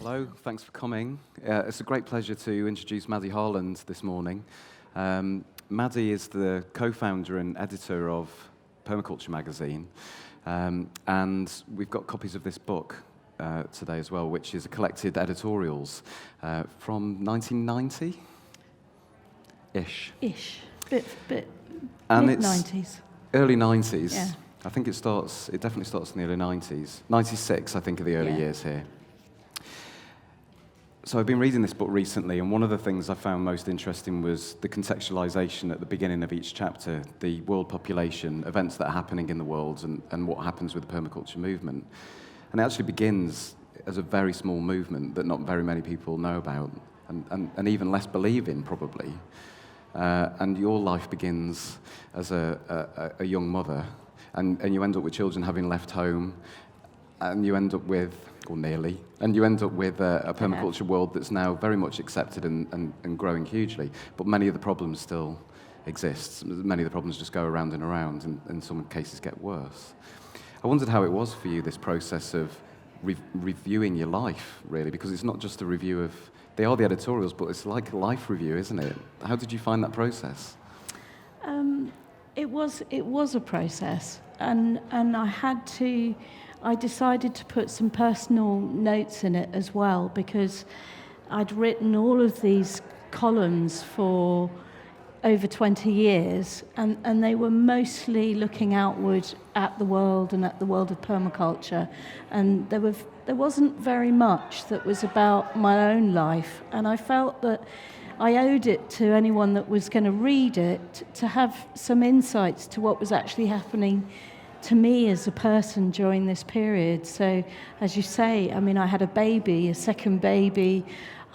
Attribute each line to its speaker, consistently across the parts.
Speaker 1: Hello, thanks for coming. It's a great pleasure to introduce Maddy Harland this morning. Maddy is the co-founder and editor of Permaculture Magazine, and we've got copies of this book today as well, which is a collected editorials from 1990-ish.
Speaker 2: Bit
Speaker 1: And
Speaker 2: mid-90s.
Speaker 1: Early 90s.
Speaker 2: Yeah.
Speaker 1: I think it definitely starts in the early 90s. 96, I think, are the early years here. So I've been reading this book recently, and one of the things I found most interesting was the contextualization at the beginning of each chapter, the world population, events that are happening in the world, and what happens with the permaculture movement. And it actually begins as a very small movement that not very many people know about, and even less believe in, probably. And your life begins as a young mother, and you end up with children having left home, and you end up with, or nearly, and you end up with a permaculture world that's now very much accepted and growing hugely. But many of the problems still exist. Many of the problems just go around and around, and in some cases get worse. I wondered how it was for you, this process of reviewing your life, really, because it's not just a review of, they are the editorials, but it's like a life review, isn't it? How did you find that process?
Speaker 2: It was a process, and I decided to put some personal notes in it as well, because I'd written all of these columns for over 20 years, and they were mostly looking outward at the world and at the world of permaculture, and there wasn't very much that was about my own life, and I felt that I owed it to anyone that was going to read it to have some insights to what was actually happening to me as a person during this period. So, as you say, I mean, I had a second baby.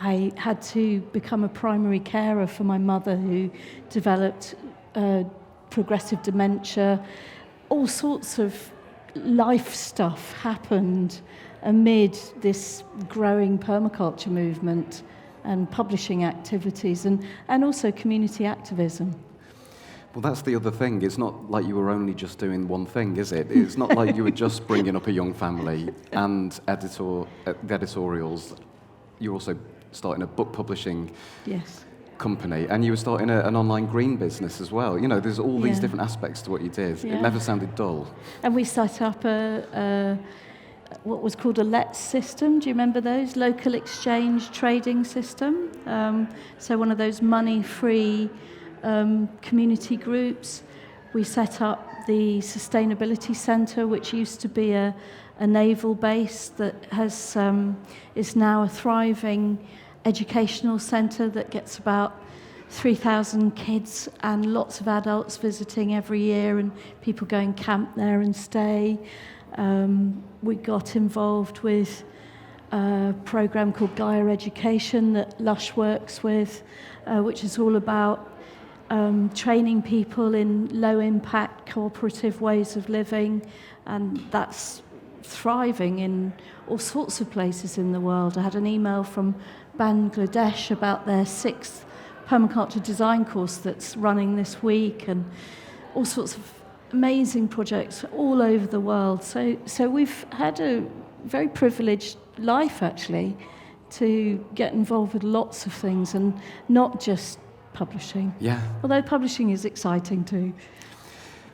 Speaker 2: I had to become a primary carer for my mother, who developed progressive dementia. All sorts of life stuff happened amid this growing permaculture movement and publishing activities and also community activism.
Speaker 1: Well, that's the other thing. It's not like you were only just doing one thing, is it? It's not like you were just bringing up a young family and the editorials. You're also starting a book publishing company, and you were starting an online green business as well. You know, there's all these different aspects to what you did.
Speaker 2: Yeah.
Speaker 1: It never sounded dull.
Speaker 2: And we set up what was called a LETS system. Do you remember those? Local exchange trading system. So one of those money-free community groups. We set up the Sustainability Centre, which used to be a naval base that is now a thriving educational centre that gets about 3,000 kids and lots of adults visiting every year, and people go and camp there and stay. We got involved with a programme called Gaia Education that Lush works with, which is all about training people in low-impact cooperative ways of living, and that's thriving in all sorts of places in the world. I had an email from Bangladesh about their 6th permaculture design course that's running this week, and all sorts of amazing projects all over the world. So we've had a very privileged life, actually, to get involved with lots of things and not just publishing.
Speaker 1: Yeah.
Speaker 2: Although publishing is exciting too.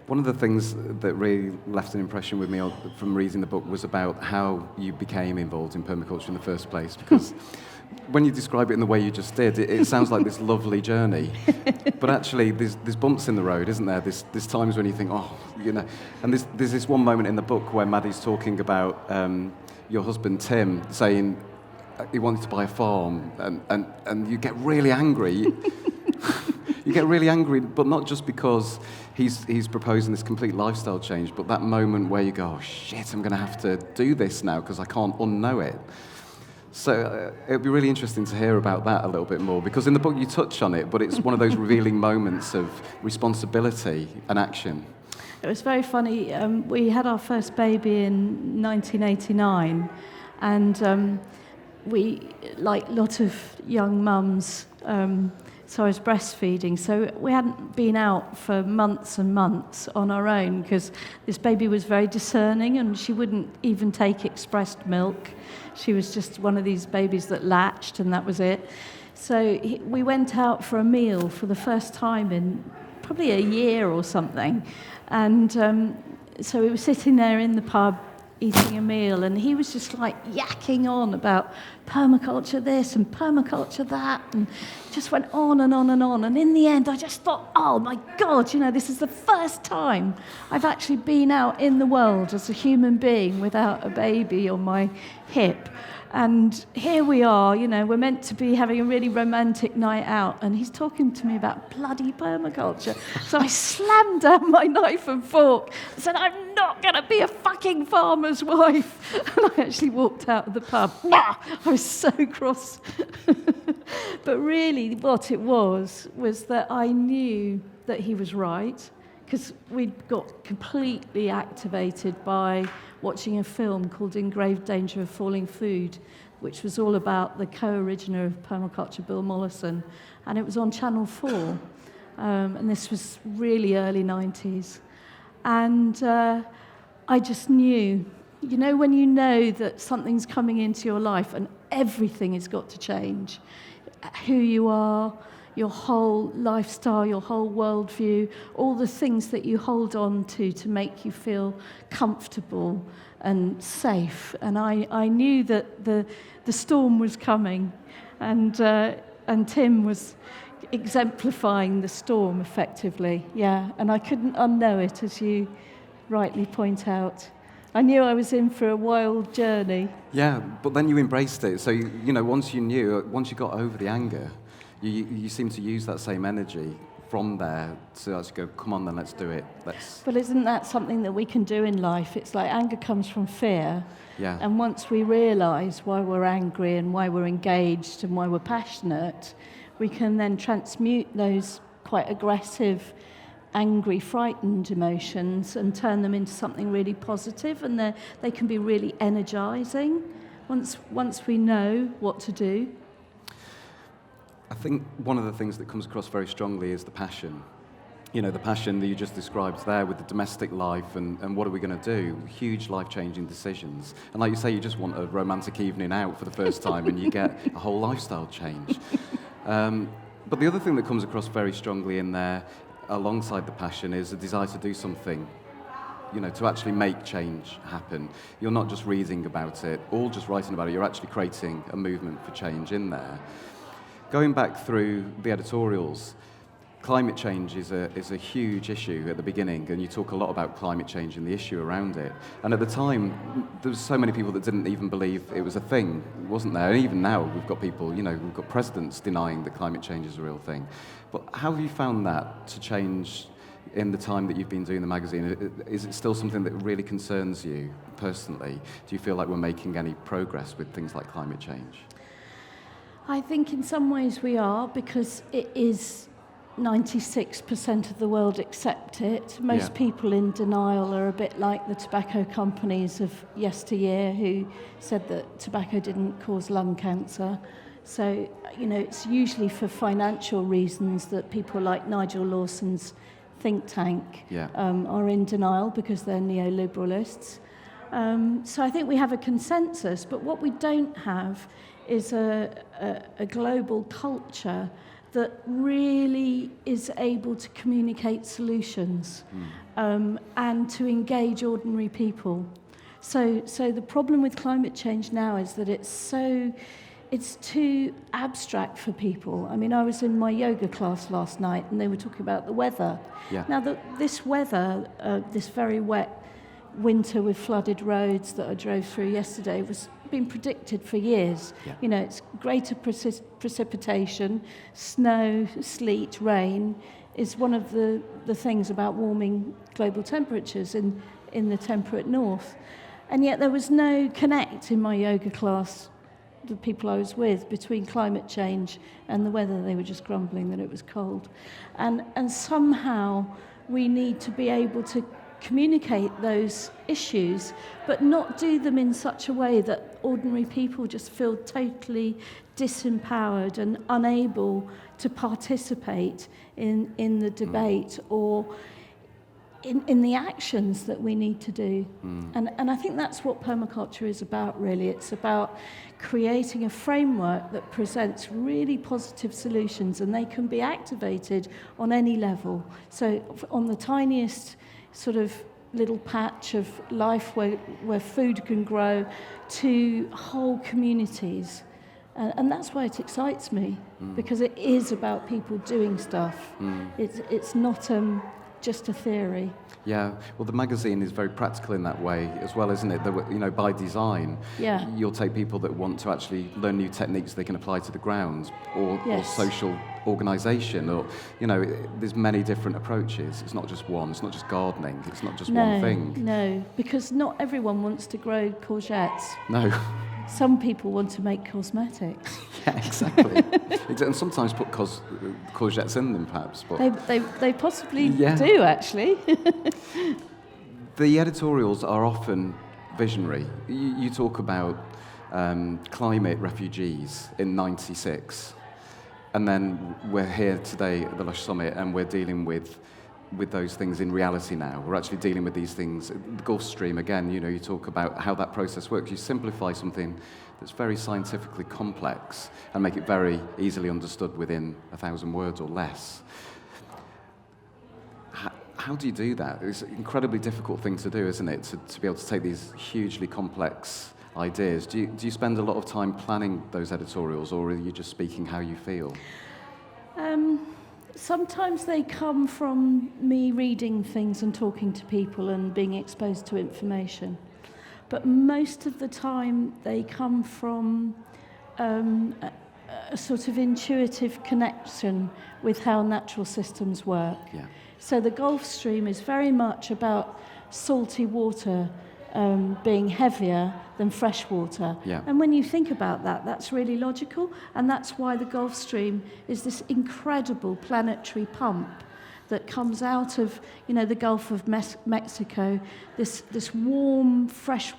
Speaker 1: One of the things that really left an impression with me from reading the book was about how you became involved in permaculture in the first place, because when you describe it in the way you just did, it sounds like this lovely journey. But actually, there's bumps in the road, isn't there? There's times when you think, oh, you know. And there's this one moment in the book where Maddy's talking about your husband, Tim, saying he wanted to buy a farm, and you get really angry. You get really angry, but not just because he's proposing this complete lifestyle change, but that moment where you go, oh, shit, I'm going to have to do this now because I can't unknow it. So it'd be really interesting to hear about that a little bit more, because in the book you touch on it, but it's one of those revealing moments of responsibility and action.
Speaker 2: It was very funny. We had our first baby in 1989, and we, like a lot of young mums, So I was breastfeeding. So we hadn't been out for months and months on our own because this baby was very discerning and she wouldn't even take expressed milk. She was just one of these babies that latched and that was it. So we went out for a meal for the first time in probably a year or something. And so we were sitting there in the pub eating a meal, and he was just like yakking on about permaculture this and permaculture that, and just went on and on and on. And in the end, I just thought, oh my God, this is the first time I've actually been out in the world as a human being without a baby on my hip. And here we are, we're meant to be having a really romantic night out, and he's talking to me about bloody permaculture. So I slammed down my knife and fork and said, I'm not going to be a fucking farmer's wife. And I actually walked out of the pub. I was so cross. But really what it was that I knew that he was right, because we'd got completely activated by watching a film called In Grave Danger of Falling Food, which was all about the co-originator of permaculture, Bill Mollison, and it was on Channel 4, and this was really early 90s. And I just knew, when you know that something's coming into your life and everything has got to change, who you are, your whole lifestyle, your whole worldview, all the things that you hold on to make you feel comfortable and safe. And I knew that the storm was coming, and Tim was exemplifying the storm effectively. Yeah, and I couldn't unknow it, as you rightly point out. I knew I was in for a wild journey.
Speaker 1: Yeah, but then you embraced it. So once you got over the anger, you seem to use that same energy from there to actually go, come on then, let's do it.
Speaker 2: But isn't that something that we can do in life? It's like anger comes from fear.
Speaker 1: Yeah.
Speaker 2: And once we realise why we're angry and why we're engaged and why we're passionate, we can then transmute those quite aggressive, angry, frightened emotions and turn them into something really positive, and they can be really energising once we know what to do.
Speaker 1: I think one of the things that comes across very strongly is the passion. The passion that you just described there with the domestic life and what are we going to do? Huge life-changing decisions. And like you say, you just want a romantic evening out for the first time and you get a whole lifestyle change. But the other thing that comes across very strongly in there, alongside the passion, is a desire to do something, to actually make change happen. You're not just reading about it or just writing about it, you're actually creating a movement for change in there. Going back through the editorials, climate change is a huge issue at the beginning, and you talk a lot about climate change and the issue around it. And at the time, there was so many people that didn't even believe it was a thing, wasn't there? And even now, we've got people, we've got presidents denying that climate change is a real thing. But how have you found that to change in the time that you've been doing the magazine? Is it still something that really concerns you personally? Do you feel like we're making any progress with things like climate change?
Speaker 2: I think in some ways we are, because it is 96% of the world accept it. Most people in denial are a bit like the tobacco companies of yesteryear who said that tobacco didn't cause lung cancer. So, it's usually for financial reasons that people like Nigel Lawson's think tank are in denial because they're neoliberalists. So I think we have a consensus, but what we don't have is a global culture that really is able to communicate solutions and to engage ordinary people. So the problem with climate change now is that it's too abstract for people. I mean, I was in my yoga class last night and they were talking about the weather.
Speaker 1: Yeah.
Speaker 2: Now, this weather, this very wet winter with flooded roads that I drove through yesterday, was been predicted for years.
Speaker 1: Yeah.
Speaker 2: It's greater precipitation, snow, sleet, rain is one of the things about warming global temperatures in the temperate north. And yet there was no connect in my yoga class, the people I was with, between climate change and the weather. They were just grumbling that it was cold. And somehow we need to be able to communicate those issues, but not do them in such a way that ordinary people just feel totally disempowered and unable to participate in the debate or in the actions that we need to do. And I think that's what permaculture is about, really. It's about creating a framework that presents really positive solutions, and they can be activated on any level. So on the tiniest sort of little patch of life where food can grow, to whole communities. And that's why it excites me, because it is about people doing stuff. It's not just a theory.
Speaker 1: Yeah, well, the magazine is very practical in that way as well, isn't it? By design, you'll take people that want to actually learn new techniques they can apply to the ground, or social organisation, or, there's many different approaches. It's not just one, it's not just gardening, it's not just one thing.
Speaker 2: No, because not everyone wants to grow courgettes.
Speaker 1: No.
Speaker 2: Some people want to make cosmetics.
Speaker 1: Yeah, exactly. And sometimes put courgettes in them, perhaps. But
Speaker 2: they possibly do, actually.
Speaker 1: The editorials are often visionary. You talk about climate refugees in '96, and then we're here today at the Lush Summit, and we're dealing with those things in reality now. We're actually dealing with these things. The Gulf Stream, again, you talk about how that process works. You simplify something that's very scientifically complex and make it very easily understood within 1,000 words or less. How do you do that? It's an incredibly difficult thing to do, isn't it? To be able to take these hugely complex ideas. Do you spend a lot of time planning those editorials, or are you just speaking how you feel?
Speaker 2: Sometimes they come from me reading things and talking to people and being exposed to information. But most of the time they come from a sort of intuitive connection with how natural systems work.
Speaker 1: Yeah.
Speaker 2: So the Gulf Stream is very much about salty water being heavier than fresh water.
Speaker 1: Yeah.
Speaker 2: And when you think about that, that's really logical, and that's why the Gulf Stream is this incredible planetary pump that comes out of, the Gulf of Mexico. This warm, fresh,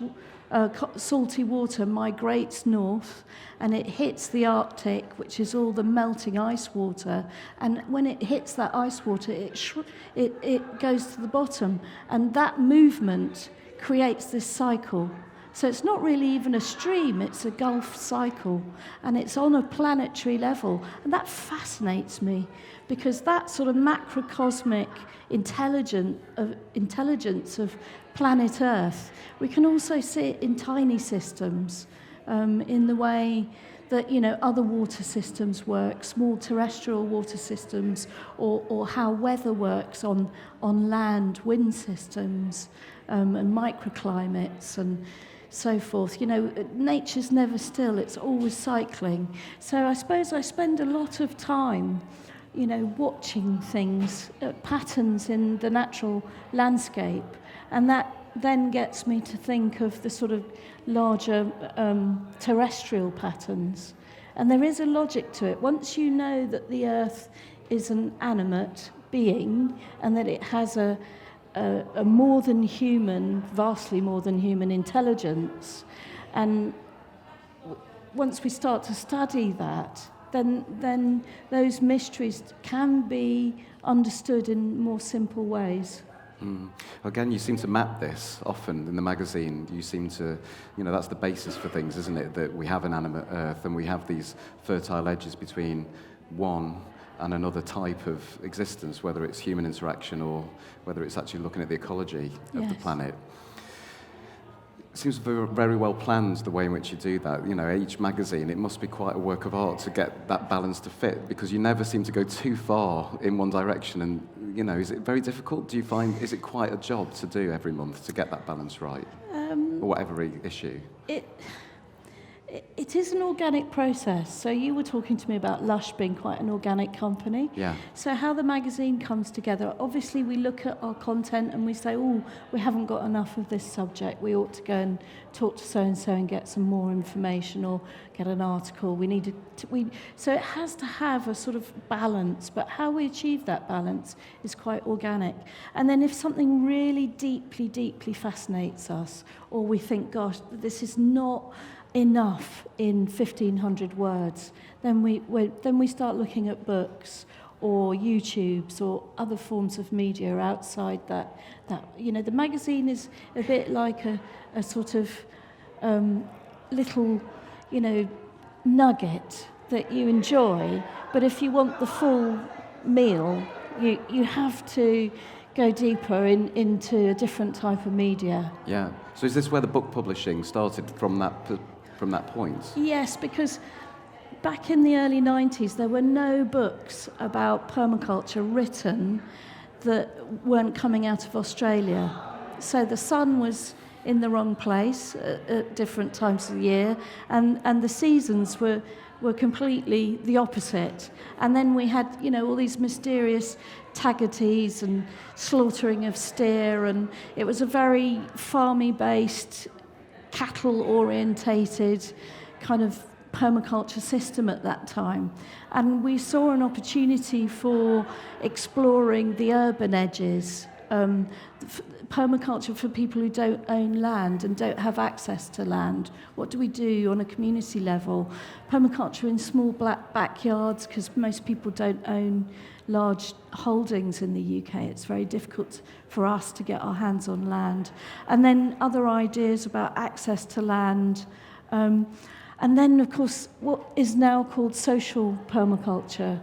Speaker 2: salty water migrates north, and it hits the Arctic, which is all the melting ice water. And when it hits that ice water, it goes to the bottom, and that movement creates this cycle. So it's not really even a stream, it's a Gulf cycle, and it's on a planetary level. And that fascinates me, because that sort of macrocosmic intelligence of planet Earth, we can also see it in tiny systems, in the way that other water systems work, small terrestrial water systems, or how weather works on land, wind systems, and microclimates and so forth. Nature's never still, it's always cycling. So I suppose I spend a lot of time, watching things, patterns in the natural landscape, and that then gets me to think of the sort of larger terrestrial patterns. And there is a logic to it. Once you know that the Earth is an animate being, and that it has a more than human, vastly more than human intelligence, and once we start to study that, then those mysteries can be understood in more simple ways.
Speaker 1: Again, you seem to map this often in the magazine. You seem to, that's the basis for things, isn't it? That we have an animate Earth, and we have these fertile edges between one and another type of existence, whether it's human interaction or whether it's actually looking at the ecology of the planet. It seems very, very well planned, the way in which you do that. Each magazine, it must be quite a work of art to get that balance to fit, because you never seem to go too far in one direction. And, is it very difficult? Do you find, is it quite a job to do every month to get that balance right? Or whatever issue?
Speaker 2: It is an organic process. So you were talking to me about Lush being quite an organic company.
Speaker 1: Yeah.
Speaker 2: So how the magazine comes together, obviously we look at our content and we say, oh, we haven't got enough of this subject. We ought to go and talk to so-and-so and get some more information or get an article. So it has to have a sort of balance, but how we achieve that balance is quite organic. And then if something really deeply, deeply fascinates us, or we think, gosh, this is not enough in 1,500 words, then we start looking at books or YouTubes or other forms of media outside that the magazine is a bit like a sort of little nugget that you enjoy, but if you want the full meal, you have to go deeper into a different type of media.
Speaker 1: Yeah. So is this where the book publishing started from that point?
Speaker 2: Yes, because back in the early 90s, there were no books about permaculture written that weren't coming out of Australia. So the sun was in the wrong place at different times of the year, and the seasons were completely the opposite. And then we had, all these mysterious taggarties and slaughtering of steer, and it was a very farmy-based, cattle-orientated kind of permaculture system at that time. And we saw an opportunity for exploring the urban edges, permaculture for people who don't own land and don't have access to land. What do we do on a community level? Permaculture in small black backyards, because most people don't own large holdings in the UK. It's very difficult for us to get our hands on land. And then other ideas about access to land. And then, of course, what is now called social permaculture,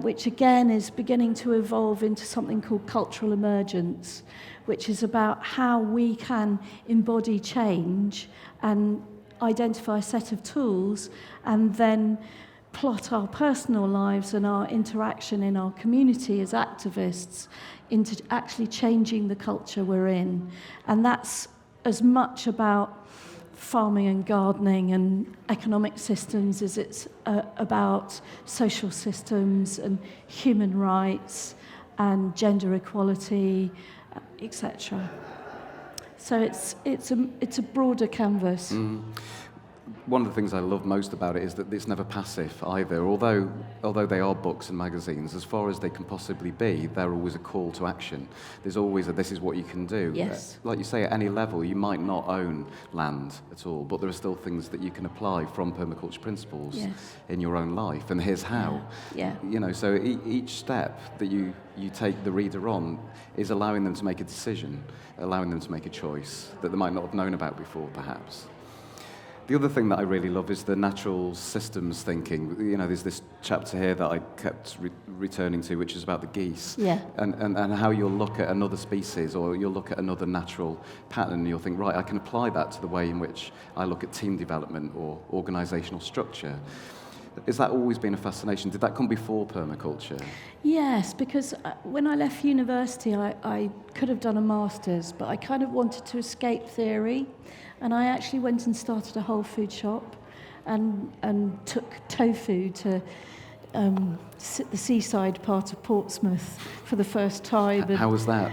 Speaker 2: which again is beginning to evolve into something called cultural emergence, which is about how we can embody change and identify a set of tools and then plot our personal lives and our interaction in our community as activists into actually changing the culture we're in. And that's as much about farming and gardening and economic systems as it's about social systems and human rights and gender equality, etc. So it's a broader canvas.
Speaker 1: Mm. One of the things I love most about it is that it's never passive either. Although they are books and magazines, as far as they can possibly be, they're always a call to action. There's always this is what you can do.
Speaker 2: Yes.
Speaker 1: Like you say, at any level, you might not own land at all, but there are still things that you can apply from permaculture principles in your own life. And here's how.
Speaker 2: Yeah.
Speaker 1: So each step that you take the reader on is allowing them to make a decision, allowing them to make a choice that they might not have known about before, perhaps. The other thing that I really love is the natural systems thinking. There's this chapter here that I kept returning to, which is about the geese.
Speaker 2: Yeah.
Speaker 1: And how you'll look at another species or you'll look at another natural pattern and you'll think, right, I can apply that to the way in which I look at team development or organisational structure. Has that always been a fascination? Did that come before permaculture?
Speaker 2: Yes, because when I left university, I could have done a master's, but I kind of wanted to escape theory. And I actually went and started a whole food shop and took tofu to the seaside part of Portsmouth for the first time.
Speaker 1: How was that?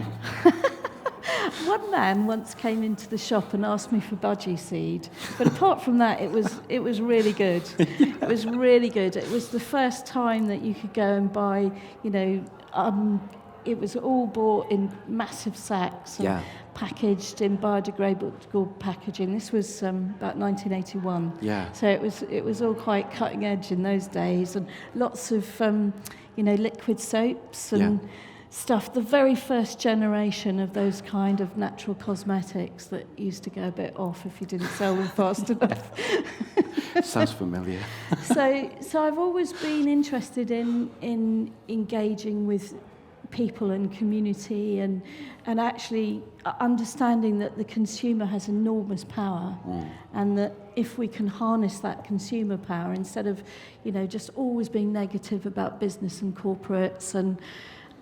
Speaker 2: One man once came into the shop and asked me for budgie seed, but apart from that, it was really good. It was really good. It was the first time that you could go and buy, it was all bought in massive sacks and packaged in biodegradable packaging. This was about 1981.
Speaker 1: Yeah.
Speaker 2: So it was all quite cutting edge in those days, and lots of liquid soaps and stuff. The very first generation of those kind of natural cosmetics that used to go a bit off if you didn't sell them fast enough.
Speaker 1: Sounds familiar.
Speaker 2: So I've always been interested in engaging with people and community and actually understanding that the consumer has enormous power and that if we can harness that consumer power instead of just always being negative about business and corporates and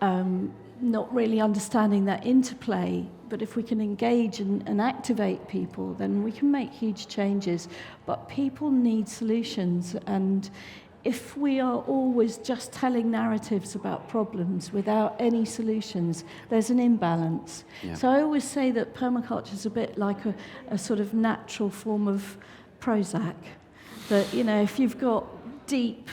Speaker 2: not really understanding that interplay. But if we can engage and activate people, then we can make huge changes. But people need solutions, and if we are always just telling narratives about problems without any solutions, there's an imbalance.
Speaker 1: Yeah.
Speaker 2: So I always say that permaculture is a bit like a sort of natural form of Prozac. That, you know, if you've got deep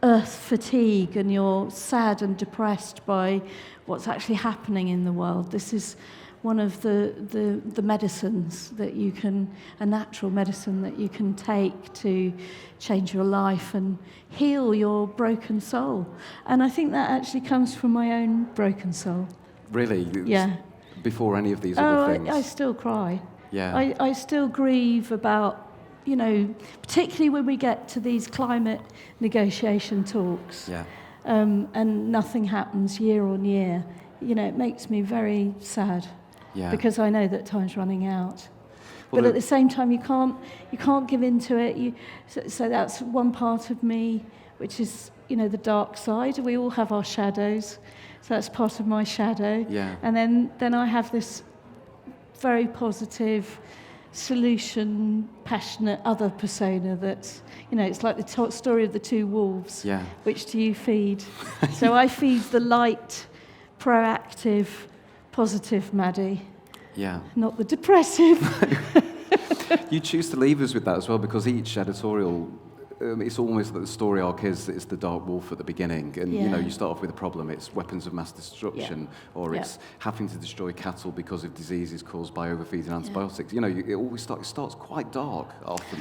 Speaker 2: earth fatigue and you're sad and depressed by what's actually happening in the world, this is one of the medicines that you can, a natural medicine that you can take to change your life and heal your broken soul. And I think that actually comes from my own broken soul.
Speaker 1: Really?
Speaker 2: Yeah.
Speaker 1: Before any of these other things?
Speaker 2: I still cry.
Speaker 1: Yeah.
Speaker 2: I still grieve about, you know, particularly when we get to these climate negotiation talks.
Speaker 1: Yeah.
Speaker 2: And nothing happens year on year. You know, it makes me very sad.
Speaker 1: Yeah.
Speaker 2: Because I know that time's running out.
Speaker 1: Well,
Speaker 2: but at the same time, you can't give in to it. So that's one part of me, which is, you know, the dark side. We all have our shadows. So that's part of my shadow.
Speaker 1: Yeah.
Speaker 2: And then I have this very positive, solution, passionate other persona that's, you know, it's like the story of the two wolves.
Speaker 1: Yeah.
Speaker 2: Which do you feed? So I feed the light, proactive, positive Maddy.
Speaker 1: Yeah.
Speaker 2: Not the depressive.
Speaker 1: You choose to leave us with that as well, because each editorial, it's almost that the story arc is the dark wolf at the beginning, and you know, you start off with a problem. It's weapons of mass destruction, or it's having to destroy cattle because of diseases caused by overfeeding antibiotics. You know, it starts quite dark often.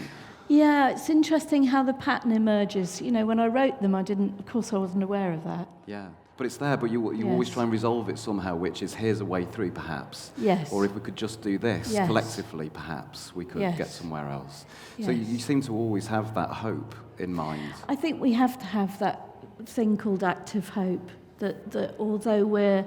Speaker 2: Yeah, it's interesting how the pattern emerges. You know, when I wrote them, of course I wasn't aware of that.
Speaker 1: Yeah. But it's there, but you always try and resolve it somehow, which is, here's a way through, perhaps.
Speaker 2: Yes.
Speaker 1: Or if we could just do this collectively, perhaps we could get somewhere else.
Speaker 2: Yes.
Speaker 1: So you seem to always have that hope in mind.
Speaker 2: I think we have to have that thing called active hope, that although we're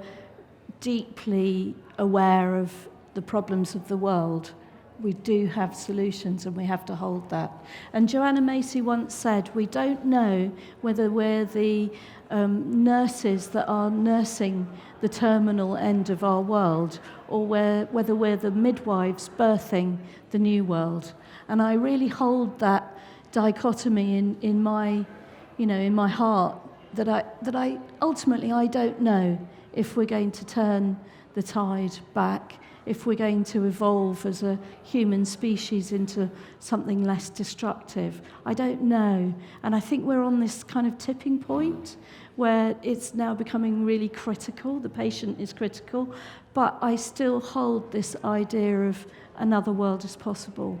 Speaker 2: deeply aware of the problems of the world, we do have solutions, and we have to hold that. And Joanna Macy once said, we don't know whether we're the nurses that are nursing the terminal end of our world, or whether we're the midwives birthing the new world. And I really hold that dichotomy in my, you know, in my heart, that I ultimately I don't know if we're going to turn the tide back, if we're going to evolve as a human species into something less destructive. I don't know. And I think we're on this kind of tipping point where it's now becoming really critical. The patient is critical. But I still hold this idea of another world as possible.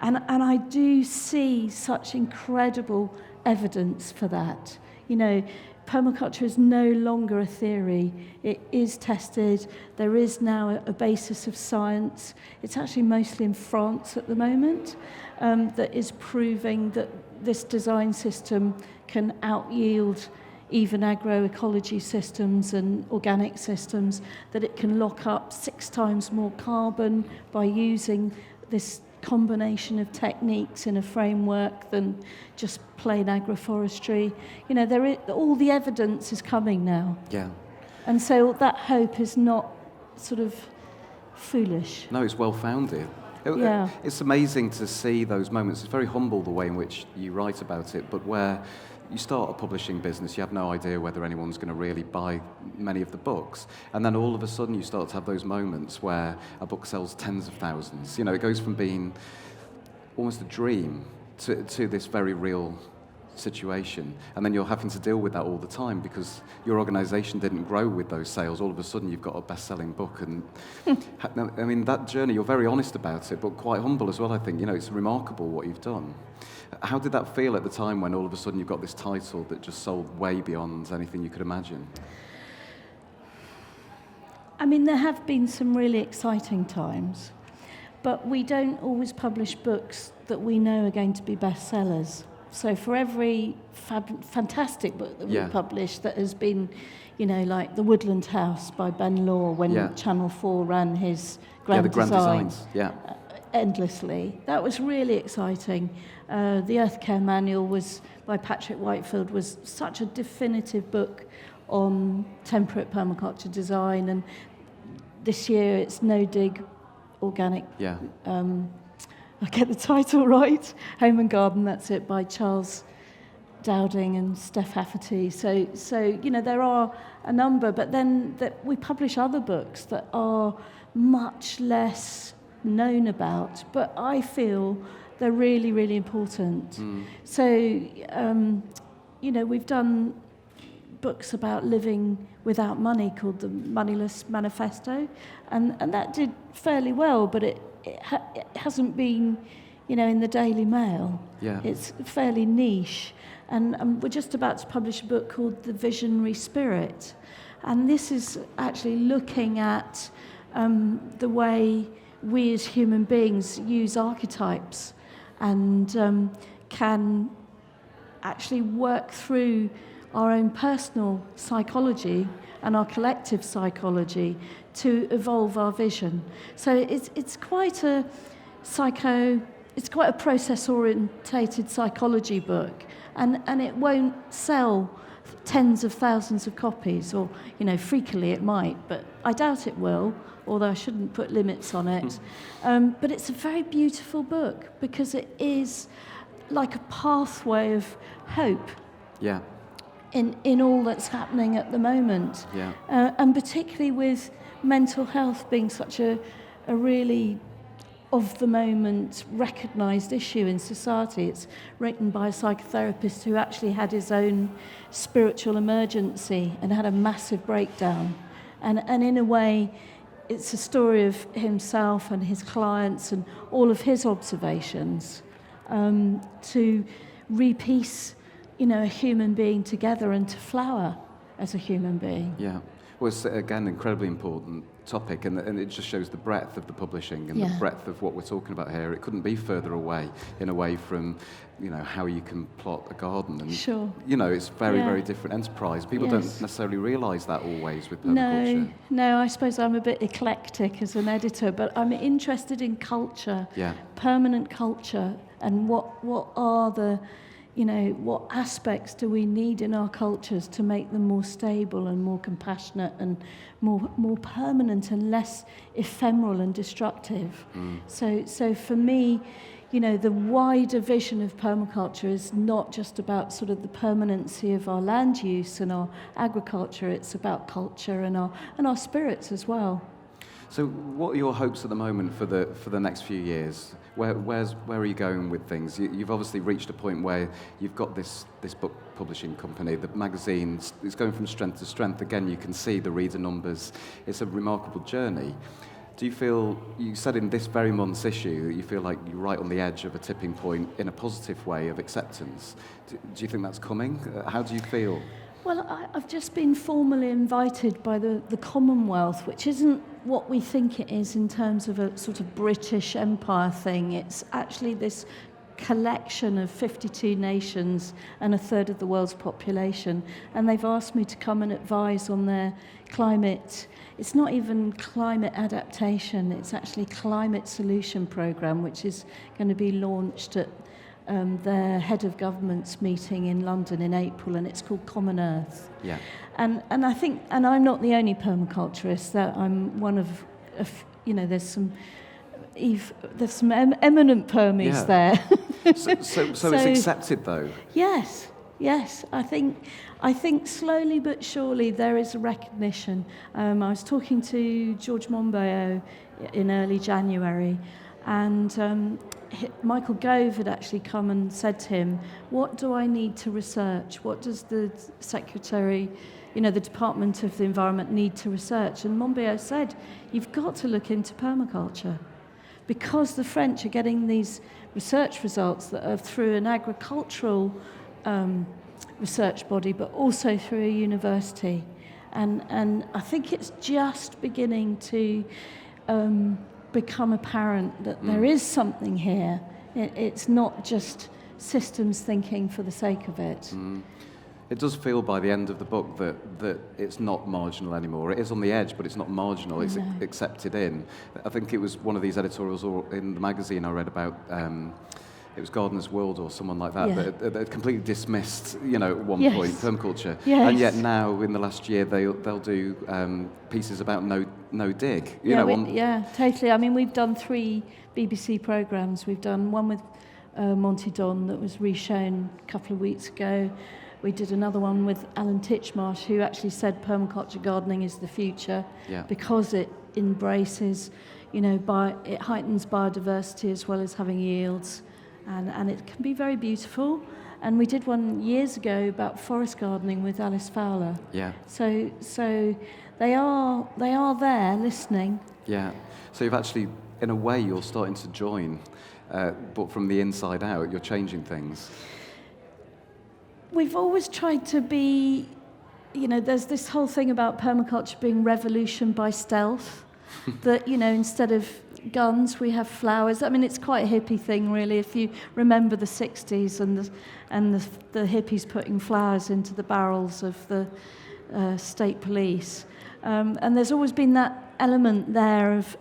Speaker 2: And I do see such incredible evidence for that. You know, permaculture is no longer a theory. It is tested. There is now a basis of science. It's actually mostly in France at the moment that is proving that this design system can out-yield even agroecology systems and organic systems, that it can lock up 6 times more carbon by using this combination of techniques in a framework than just plain agroforestry. You know, all the evidence is coming now.
Speaker 1: Yeah.
Speaker 2: And so that hope is not sort of foolish.
Speaker 1: No, it's well-founded.
Speaker 2: Yeah.
Speaker 1: It's amazing to see those moments. It's very humble the way in which you write about it, but where you start a publishing business, you have no idea whether anyone's going to really buy many of the books. And then all of a sudden you start to have those moments where a book sells tens of thousands. You know, it goes from being almost a dream to this very real situation. And then you're having to deal with that all the time because your organisation didn't grow with those sales. All of a sudden you've got a best-selling book. And I mean, that journey, you're very honest about it, but quite humble as well, I think. You know, it's remarkable what you've done. How did that feel at the time when all of a sudden you've got this title that just sold way beyond anything you could imagine?
Speaker 2: I mean, there have been some really exciting times, but we don't always publish books that we know are going to be bestsellers. So for every fantastic book that we publish that has been, you know, like The Woodland House by Ben Law when Channel 4 ran his Grand
Speaker 1: Grand
Speaker 2: Design.
Speaker 1: Designs,
Speaker 2: endlessly. That was really exciting. The Earth Care Manual was by Patrick Whitefield was such a definitive book on temperate permaculture design, and this year it's No Dig Organic.
Speaker 1: Yeah.
Speaker 2: I get the title right. Home and Garden, that's it, by Charles Dowding and Steph Hafferty. So there are a number, but then we publish other books that are much less known about, but I feel they're really, really important. So, we've done books about living without money called the Moneyless Manifesto, and that did fairly well, but it hasn't been, in the Daily Mail.
Speaker 1: Yeah.
Speaker 2: It's fairly niche. And we're just about to publish a book called The Visionary Spirit. And this is actually looking at the way we as human beings use archetypes and can actually work through our own personal psychology and our collective psychology to evolve our vision. So it's quite a process-orientated psychology book, and it won't sell tens of thousands of copies, or freakily it might, but I doubt it will, although I shouldn't put limits on it. But it's a very beautiful book because it is like a pathway of hope.
Speaker 1: Yeah.
Speaker 2: In all that's happening at the moment.
Speaker 1: Yeah.
Speaker 2: And particularly with mental health being such a really of the moment recognised issue in society. It's written by a psychotherapist who actually had his own spiritual emergency and had a massive breakdown. And in a way, it's a story of himself and his clients and all of his observations to repiece a human being together and to flower as a human being.
Speaker 1: Yeah. Well, it's, again, an incredibly important topic, and it just shows the breadth of the publishing and the breadth of what we're talking about here. It couldn't be further away, in a way, from, how you can plot a garden. And,
Speaker 2: sure.
Speaker 1: It's very, very different enterprise. People don't necessarily realise that always with permaculture.
Speaker 2: No, I suppose I'm a bit eclectic as an editor, but I'm interested in culture, permanent culture, and what are the... what aspects do we need in our cultures to make them more stable and more compassionate and more permanent and less ephemeral and destructive? So for me, the wider vision of permaculture is not just about sort of the permanency of our land use and our agriculture. It's about culture and our spirits as well.
Speaker 1: So, what are your hopes at the moment for the next few years? Where are you going with things? You've obviously reached a point where you've got this book publishing company, the magazine. It's going from strength to strength. Again, you can see the reader numbers. It's a remarkable journey. Do you feel, you said in this very month's issue, that you feel like you're right on the edge of a tipping point in a positive way of acceptance? Do you think that's coming? How do you feel?
Speaker 2: Well, I've just been formally invited by the Commonwealth, which isn't what we think it is in terms of a sort of British Empire thing. It's actually this collection of 52 nations and a third of the world's population. And they've asked me to come and advise on their climate. It's not even climate adaptation, it's actually climate solution programme, which is going to be launched at their head of government's meeting in London in April, and it's called Common Earth.
Speaker 1: Yeah.
Speaker 2: And I think, and I'm not the only permaculturist. That I'm one of there's some eminent permies there.
Speaker 1: So it's accepted though.
Speaker 2: Yes. I think slowly but surely there is a recognition. I was talking to George Monbiot in early January, and Michael Gove had actually come and said to him, what do I need to research? What does the Secretary, the Department of the Environment need to research? And Monbiot said, you've got to look into permaculture, because the French are getting these research results that are through an agricultural research body, but also through a university. And I think it's just beginning to become apparent that there is something here. It's not just systems thinking for the sake of it.
Speaker 1: It does feel by the end of the book that it's not marginal anymore. It is on the edge, but it's not marginal. It's accepted in. I think it was one of these editorials in the magazine I read about. It was Gardener's World or someone like that that completely dismissed, at one point, permaculture.
Speaker 2: Yes.
Speaker 1: And yet now, in the last year, they'll do pieces about no dig.
Speaker 2: Totally. I mean, we've done 3 BBC programmes. We've done one with Monty Don that was reshown a couple of weeks ago. We did another one with Alan Titchmarsh, who actually said permaculture gardening is the future because it embraces, it heightens biodiversity as well as having yields, and it can be very beautiful. And we did one years ago about forest gardening with Alice Fowler.
Speaker 1: Yeah.
Speaker 2: So they are there listening.
Speaker 1: Yeah. So you've actually, in a way, you're starting to join, but from the inside out, you're changing things.
Speaker 2: We've always tried to be, there's this whole thing about permaculture being revolution by stealth, that, instead of guns, we have flowers. I mean, it's quite a hippie thing, really, if you remember the 60s and the hippies putting flowers into the barrels of the state police. And there's always been that element there of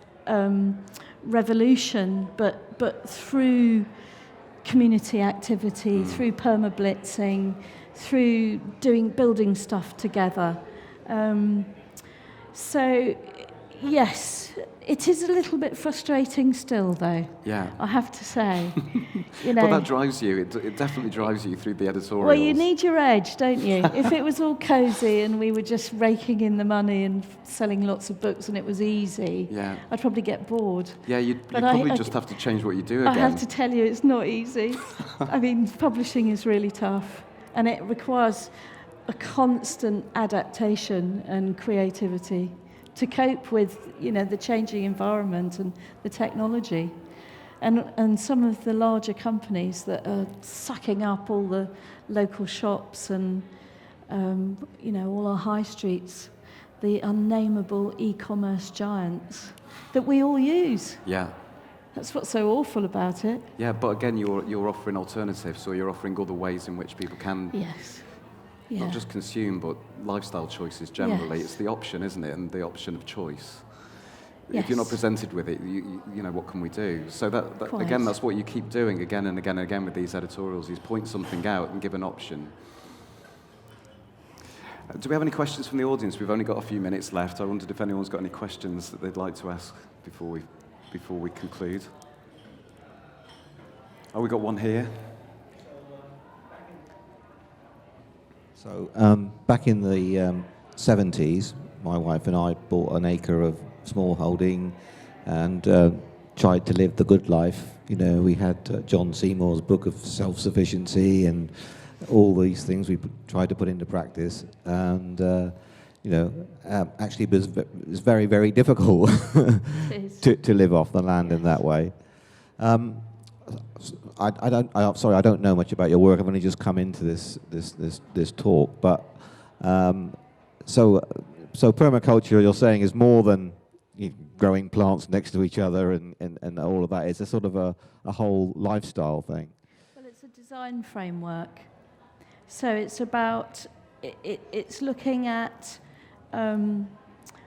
Speaker 2: revolution, but through community activity, through perma-blitzing, through building stuff together. So, yes, it is a little bit frustrating still, though. Yeah, I have to say.
Speaker 1: But that drives you. It definitely drives you through the editorials.
Speaker 2: Well, you need your edge, don't you? If it was all cosy and we were just raking in the money and selling lots of books and it was easy, I'd probably get bored.
Speaker 1: Yeah, you'd probably just have to change what you do again.
Speaker 2: I have to tell you, it's not easy. I mean, publishing is really tough, and it requires a constant adaptation and creativity to cope with, the changing environment and the technology. And some of the larger companies that are sucking up all the local shops and, all our high streets, the unnameable e-commerce giants that we all use.
Speaker 1: Yeah.
Speaker 2: That's what's so awful about it.
Speaker 1: Yeah, but again, you're offering alternatives, so you're offering other ways in which people can...
Speaker 2: Yes.
Speaker 1: Not just consume, but lifestyle choices generally. It's the option, isn't it? And the option of choice.
Speaker 2: Yes.
Speaker 1: If you're not presented with it, what can we do? So that again, that's what you keep doing again and again and again with these editorials. Is point something out and give an option. Do we have any questions from the audience? We've only got a few minutes left. I wondered if anyone's got any questions that they'd like to ask before we conclude. Oh, we got one here.
Speaker 3: So back in the 70s, my wife and I bought an acre of small holding and tried to live the good life. We had John Seymour's book of self-sufficiency and all these things we tried to put into practice. And, actually it was very, very difficult to live off the land in that way. I don't know much about your work. I've only just come into this talk, but so permaculture, you're saying, is more than growing plants next to each other and all of that. It's a sort of a whole lifestyle thing.
Speaker 2: Well, it's a design framework, so it's about it's looking at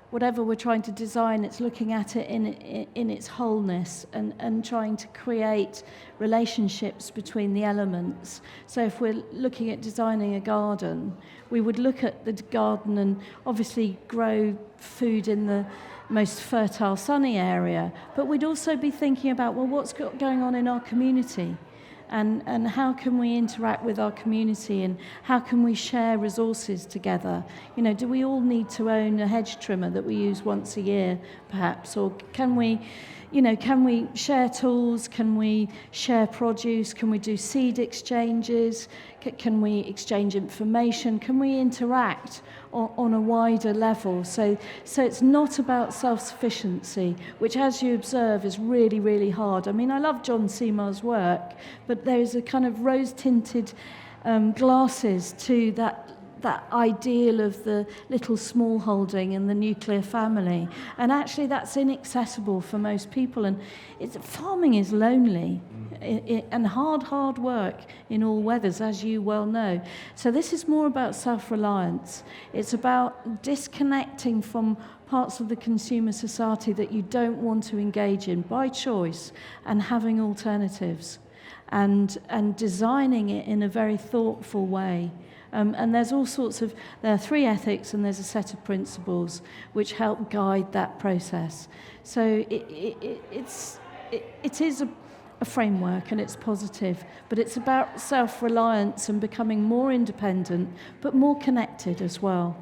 Speaker 2: whatever we're trying to design, it's looking at it in its wholeness and trying to create relationships between the elements. So if we're looking at designing a garden, we would look at the garden and obviously grow food in the most fertile, sunny area, but we'd also be thinking about, well, what's going on in our community? And how can we interact with our community and how can we share resources together? Do we all need to own a hedge trimmer that we use once a year, perhaps? Or can we share tools? Can we share produce? Can we do seed exchanges? Can we exchange information? Can we interact on a wider level? So it's not about self-sufficiency, which, as you observe, is really, really hard. I mean, I love John Seymour's work, but there's a kind of rose-tinted glasses to that ideal of the little small holding and the nuclear family. And actually that's inaccessible for most people. And farming is lonely. and hard work in all weathers, as you well know. So this is more about self-reliance. It's about disconnecting from parts of the consumer society that you don't want to engage in by choice, and having alternatives, and designing it in a very thoughtful way. And there's all sorts of, there are 3 ethics and there's a set of principles which help guide that process. So it is a framework, and it's positive, but it's about self-reliance and becoming more independent, but more connected as well,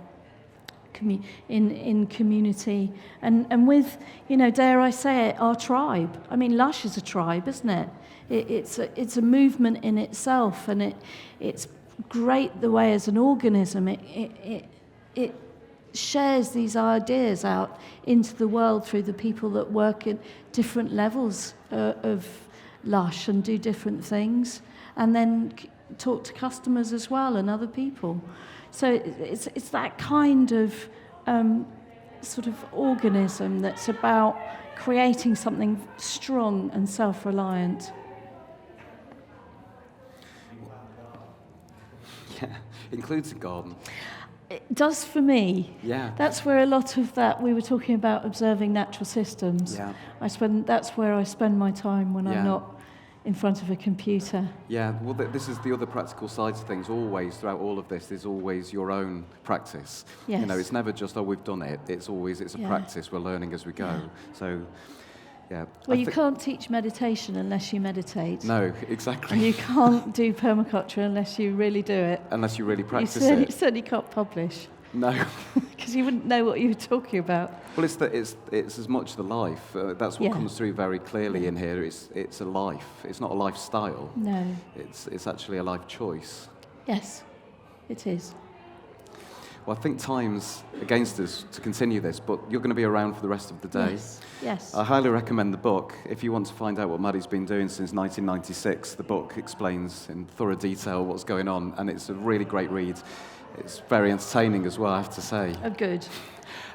Speaker 2: in community, and with, dare I say it, our tribe. I mean, Lush is a tribe, isn't it? It's a movement in itself, and it's great the way, as an organism, it shares these ideas out into the world through the people that work in different levels of Lush and do different things, and then talk to customers as well and other people. So it's that kind of sort of organism that's about creating something strong and self-reliant.
Speaker 1: Yeah, includes a garden.
Speaker 2: It does for me.
Speaker 1: Yeah.
Speaker 2: That's where a lot of that, we were talking about observing natural systems.
Speaker 1: Yeah.
Speaker 2: That's where I spend my time when
Speaker 1: Yeah.
Speaker 2: I'm not in front of a computer.
Speaker 1: Yeah, well, this is the other practical side of things. Always, throughout all of this, there's always your own practice.
Speaker 2: Yes.
Speaker 1: It's never just, we've done it. It's a practice. We're learning as we go.
Speaker 2: Yeah.
Speaker 1: So, yeah.
Speaker 2: Well, you can't teach meditation unless you meditate.
Speaker 1: No, exactly.
Speaker 2: And you can't do permaculture unless you really do it.
Speaker 1: Unless you really practice
Speaker 2: You
Speaker 1: it.
Speaker 2: certainly can't publish.
Speaker 1: No.
Speaker 2: Because you wouldn't know what you were talking about.
Speaker 1: Well, it's as much the life. That's what
Speaker 2: Yeah.
Speaker 1: comes through very clearly in here. It's a life. It's not a lifestyle.
Speaker 2: No.
Speaker 1: It's actually a life choice.
Speaker 2: Yes, it is.
Speaker 1: Well, I think time's against us to continue this, but you're going to be around for the rest of the day.
Speaker 2: Yes.
Speaker 1: I highly recommend the book. If you want to find out what Maddy's been doing since 1996, the book explains in thorough detail what's going on, and it's a really great read. It's very entertaining as well, I have to say.
Speaker 2: Oh, good.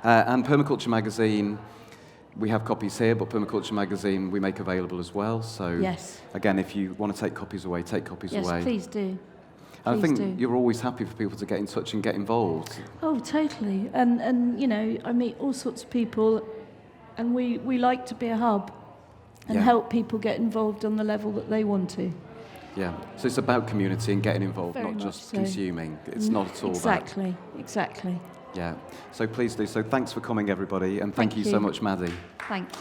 Speaker 1: And Permaculture Magazine, we have copies here, but Permaculture Magazine we make available as well. So,
Speaker 2: Yes.
Speaker 1: again, if you want to take copies away, take copies
Speaker 2: Yes,
Speaker 1: away.
Speaker 2: please do.
Speaker 1: And I think
Speaker 2: do.
Speaker 1: you're always happy for people to get in touch and get involved.
Speaker 2: Oh, totally. And I meet all sorts of people, and we like to be a hub and
Speaker 1: Yeah.
Speaker 2: help people get involved on the level that they want to.
Speaker 1: Yeah, so it's about community and getting involved,
Speaker 2: Very
Speaker 1: not
Speaker 2: much
Speaker 1: just
Speaker 2: so.
Speaker 1: consuming. It's not at all
Speaker 2: Exactly.
Speaker 1: that. Yeah, so please do. So thanks for coming, everybody, and thank you so much, Maddy.
Speaker 2: Thanks.